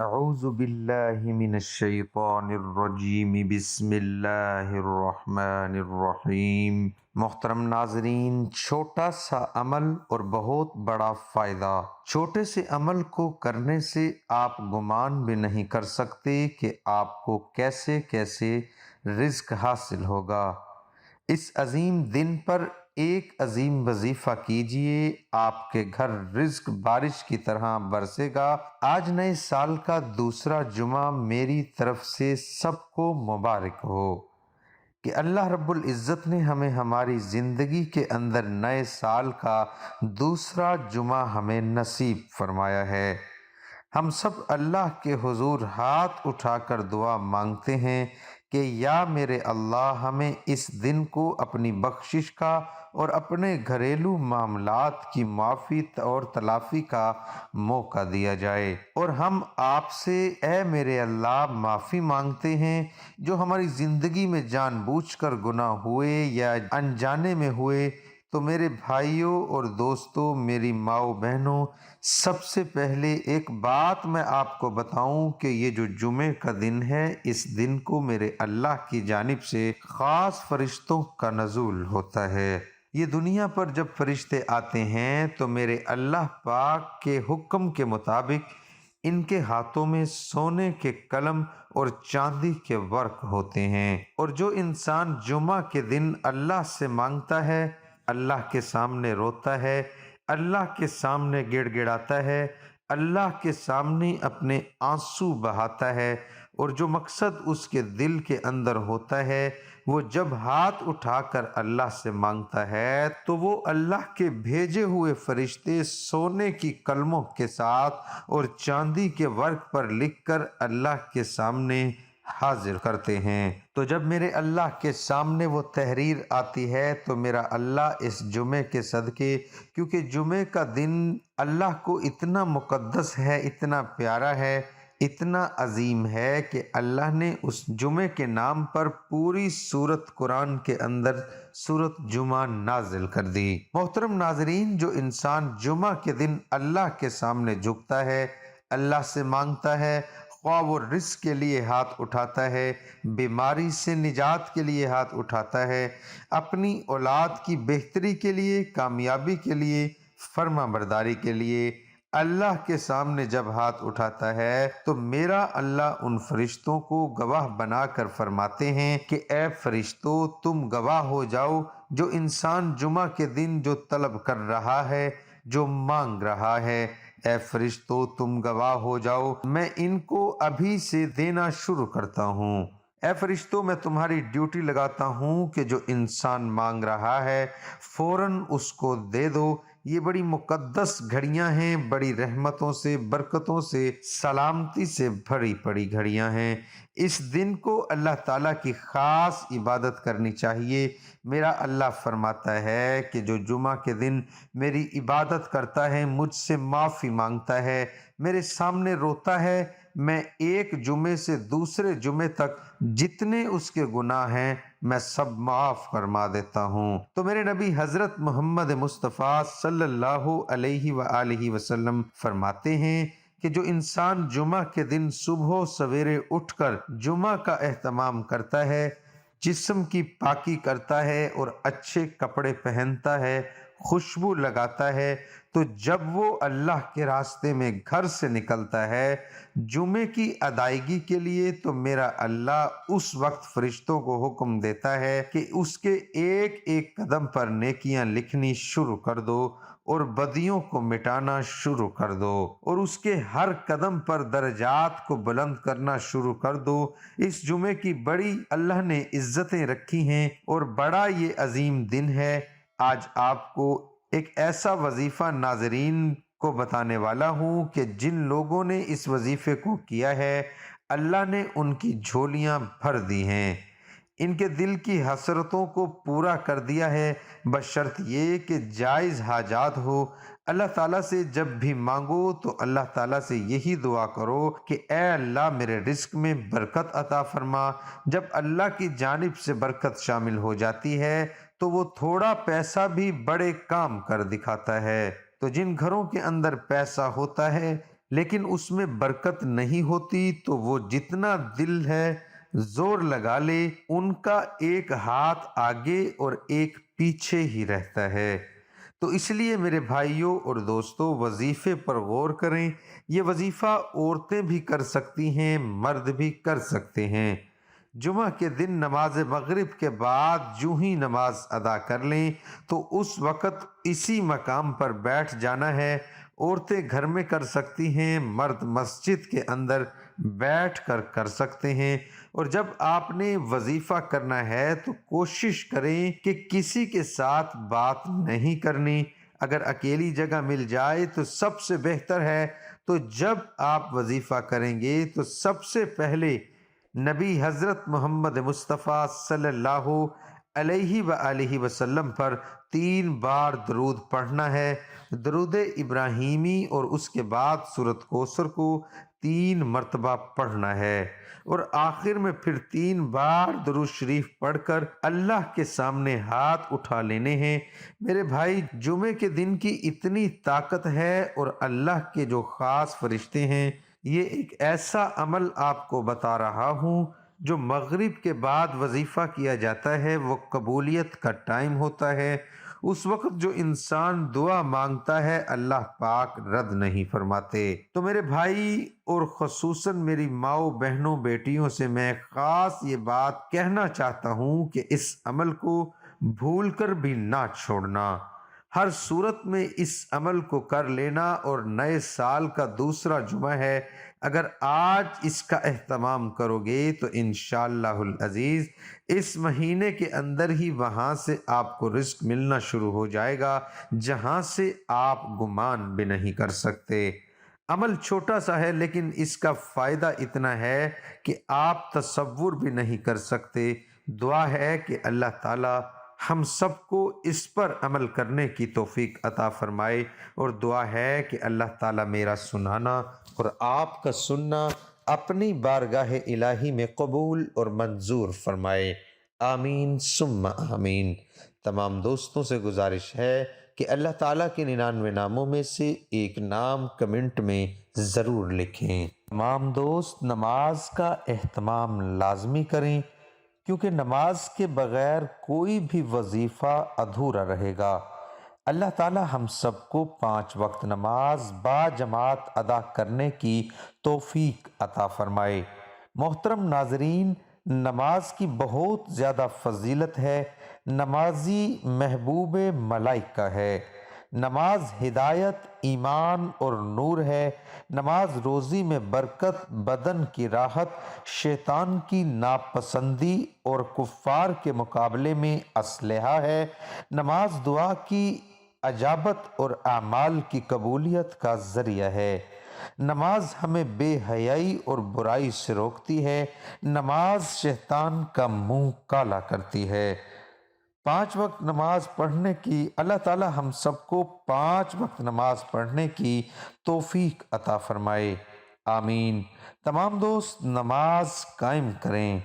اعوذ باللہ من الشیطان الرجیم بسم اللہ الرحمن الرحیم۔ محترم ناظرین، چھوٹا سا عمل اور بہت بڑا فائدہ۔ چھوٹے سے عمل کو کرنے سے آپ گمان بھی نہیں کر سکتے کہ آپ کو کیسے کیسے رزق حاصل ہوگا۔ اس عظیم دن پر ایک عظیم وظیفہ کیجئے، آپ کے گھر رزق بارش کی طرح برسے گا۔ آج نئے سال کا دوسرا جمعہ میری طرف سے سب کو مبارک ہو کہ اللہ رب العزت نے ہمیں ہماری زندگی کے اندر نئے سال کا دوسرا جمعہ ہمیں نصیب فرمایا ہے۔ ہم سب اللہ کے حضور ہاتھ اٹھا کر دعا مانگتے ہیں کہ یا میرے اللہ، ہمیں اس دن کو اپنی بخشش کا اور اپنے گھریلو معاملات کی معافی اور تلافی کا موقع دیا جائے، اور ہم آپ سے اے میرے اللہ معافی مانگتے ہیں جو ہماری زندگی میں جان بوجھ کر گناہ ہوئے یا انجانے میں ہوئے۔ تو میرے بھائیوں اور دوستوں، میری ماؤں بہنوں، سب سے پہلے ایک بات میں آپ کو بتاؤں کہ یہ جو جمعے کا دن ہے، اس دن کو میرے اللہ کی جانب سے خاص فرشتوں کا نزول ہوتا ہے۔ یہ دنیا پر جب فرشتے آتے ہیں تو میرے اللہ پاک کے حکم کے مطابق ان کے ہاتھوں میں سونے کے قلم اور چاندی کے ورق ہوتے ہیں، اور جو انسان جمعہ کے دن اللہ سے مانگتا ہے، اللہ کے سامنے روتا ہے، اللہ کے سامنے گڑ گڑاتا ہے، اللہ کے سامنے اپنے آنسو بہاتا ہے، اور جو مقصد اس کے دل کے اندر ہوتا ہے، وہ جب ہاتھ اٹھا کر اللہ سے مانگتا ہے تو وہ اللہ کے بھیجے ہوئے فرشتے سونے کی قلموں کے ساتھ اور چاندی کے ورق پر لکھ کر اللہ کے سامنے حاضر کرتے ہیں۔ تو جب میرے اللہ کے سامنے وہ تحریر آتی ہے تو میرا اللہ اس جمعے کے صدقے، کیونکہ جمعے کا دن اللہ کو اتنا مقدس ہے، اتنا پیارا ہے، اتنا عظیم ہے کہ اللہ نے اس جمعے کے نام پر پوری سورت قرآن کے اندر سورت جمعہ نازل کر دی۔ محترم ناظرین، جو انسان جمعہ کے دن اللہ کے سامنے جھکتا ہے، اللہ سے مانگتا ہے، خواہ وہ رزق کے لیے ہاتھ اٹھاتا ہے، بیماری سے نجات کے لیے ہاتھ اٹھاتا ہے، اپنی اولاد کی بہتری کے لیے، کامیابی کے لیے، فرما برداری کے لیے اللہ کے سامنے جب ہاتھ اٹھاتا ہے تو میرا اللہ ان فرشتوں کو گواہ بنا کر فرماتے ہیں کہ اے فرشتوں، تم گواہ ہو جاؤ، جو انسان جمعہ کے دن جو طلب کر رہا ہے، جو مانگ رہا ہے، اے فرشتوں تم گواہ ہو جاؤ، میں ان کو ابھی سے دینا شروع کرتا ہوں۔ اے فرشتوں، میں تمہاری ڈیوٹی لگاتا ہوں کہ جو انسان مانگ رہا ہے فوراً اس کو دے دو۔ یہ بڑی مقدس گھڑیاں ہیں، بڑی رحمتوں سے، برکتوں سے، سلامتی سے بھری پڑی گھڑیاں ہیں۔ اس دن کو اللہ تعالیٰ کی خاص عبادت کرنی چاہیے۔ میرا اللہ فرماتا ہے کہ جو جمعہ کے دن میری عبادت کرتا ہے، مجھ سے معافی مانگتا ہے، میرے سامنے روتا ہے، میں ایک جمعے سے دوسرے جمعے تک جتنے اس کے گناہ ہیں میں سب معاف فرما دیتا ہوں۔ تو میرے نبی حضرت محمد مصطفیٰ صلی اللہ علیہ وآلہ وسلم فرماتے ہیں کہ جو انسان جمعہ کے دن صبح و سویرے اٹھ کر جمعہ کا اہتمام کرتا ہے، جسم کی پاکی کرتا ہے اور اچھے کپڑے پہنتا ہے، خوشبو لگاتا ہے، تو جب وہ اللہ کے راستے میں گھر سے نکلتا ہے جمعے کی ادائیگی کے لیے، تو میرا اللہ اس وقت فرشتوں کو حکم دیتا ہے کہ اس کے ایک ایک قدم پر نیکیاں لکھنی شروع کر دو اور بدیوں کو مٹانا شروع کر دو، اور اس کے ہر قدم پر درجات کو بلند کرنا شروع کر دو۔ اس جمعے کی بڑی اللہ نے عزتیں رکھی ہیں اور بڑا یہ عظیم دن ہے۔ آج آپ کو ایک ایسا وظیفہ ناظرین کو بتانے والا ہوں کہ جن لوگوں نے اس وظیفے کو کیا ہے، اللہ نے ان کی جھولیاں بھر دی ہیں، ان کے دل کی حسرتوں کو پورا کر دیا ہے، بشرط یہ کہ جائز حاجات ہو۔ اللہ تعالیٰ سے جب بھی مانگو تو اللہ تعالیٰ سے یہی دعا کرو کہ اے اللہ میرے رزق میں برکت عطا فرما۔ جب اللہ کی جانب سے برکت شامل ہو جاتی ہے تو وہ تھوڑا پیسہ بھی بڑے کام کر دکھاتا ہے۔ تو جن گھروں کے اندر پیسہ ہوتا ہے، لیکن اس میں برکت نہیں ہوتی تو وہ جتنا دل ہے زور لگا لے ان کا ایک ہاتھ آگے اور ایک پیچھے ہی رہتا ہے۔ تو اس لیے میرے بھائیوں اور دوستوں، وظیفے پر غور کریں۔ یہ وظیفہ عورتیں بھی کر سکتی ہیں، مرد بھی کر سکتے ہیں۔ جمعہ کے دن نماز مغرب کے بعد جو ہی نماز ادا کر لیں تو اس وقت اسی مقام پر بیٹھ جانا ہے۔ عورتیں گھر میں کر سکتی ہیں، مرد مسجد کے اندر بیٹھ کر کر سکتے ہیں۔ اور جب آپ نے وظیفہ کرنا ہے تو کوشش کریں کہ کسی کے ساتھ بات نہیں کرنی۔ اگر اکیلی جگہ مل جائے تو سب سے بہتر ہے۔ تو جب آپ وظیفہ کریں گے تو سب سے پہلے نبی حضرت محمد مصطفیٰ صلی اللہ علیہ وآلہ وسلم پر 3 بار درود پڑھنا ہے، درود ابراہیمی، اور اس کے بعد سورۃ کوثر کو 3 مرتبہ پڑھنا ہے، اور آخر میں پھر 3 بار درود شریف پڑھ کر اللہ کے سامنے ہاتھ اٹھا لینے ہیں۔ میرے بھائی، جمعے کے دن کی اتنی طاقت ہے، اور اللہ کے جو خاص فرشتے ہیں، یہ ایک ایسا عمل آپ کو بتا رہا ہوں جو مغرب کے بعد وظیفہ کیا جاتا ہے، وہ قبولیت کا ٹائم ہوتا ہے۔ اس وقت جو انسان دعا مانگتا ہے اللہ پاک رد نہیں فرماتے۔ تو میرے بھائی، اور خصوصاً میری ماؤں، بہنوں، بیٹیوں سے میں خاص یہ بات کہنا چاہتا ہوں کہ اس عمل کو بھول کر بھی نہ چھوڑنا۔ ہر صورت میں اس عمل کو کر لینا، اور نئے سال کا دوسرا جمعہ ہے، اگر آج اس کا اہتمام کرو گے تو انشاءاللہ العزیز اس مہینے کے اندر ہی وہاں سے آپ کو رزق ملنا شروع ہو جائے گا جہاں سے آپ گمان بھی نہیں کر سکتے۔ عمل چھوٹا سا ہے لیکن اس کا فائدہ اتنا ہے کہ آپ تصور بھی نہیں کر سکتے۔ دعا ہے کہ اللہ تعالی ہم سب کو اس پر عمل کرنے کی توفیق عطا فرمائے، اور دعا ہے کہ اللہ تعالی میرا سنانا اور آپ کا سننا اپنی بارگاہ الہی میں قبول اور منظور فرمائے۔ آمین ثم آمین۔ تمام دوستوں سے گزارش ہے کہ اللہ تعالیٰ کے 99 ناموں میں سے ایک نام کمنٹ میں ضرور لکھیں۔ تمام دوست نماز کا اہتمام لازمی کریں، کیونکہ نماز کے بغیر کوئی بھی وظیفہ ادھورا رہے گا۔ اللہ تعالی ہم سب کو 5 وقت نماز با جماعت ادا کرنے کی توفیق عطا فرمائے۔ محترم ناظرین، نماز کی بہت زیادہ فضیلت ہے۔ نمازی محبوب ملائکہ ہے۔ نماز ہدایت، ایمان اور نور ہے۔ نماز روزی میں برکت، بدن کی راحت، شیطان کی ناپسندی اور کفار کے مقابلے میں اسلحہ ہے۔ نماز دعا کی اجابت اور اعمال کی قبولیت کا ذریعہ ہے۔ نماز ہمیں بے حیائی اور برائی سے روکتی ہے۔ نماز شیطان کا منہ کالا کرتی ہے۔ 5 وقت نماز پڑھنے کی اللہ تعالی ہم سب کو 5 وقت نماز پڑھنے کی توفیق عطا فرمائے۔ آمین۔ تمام دوست نماز قائم کریں۔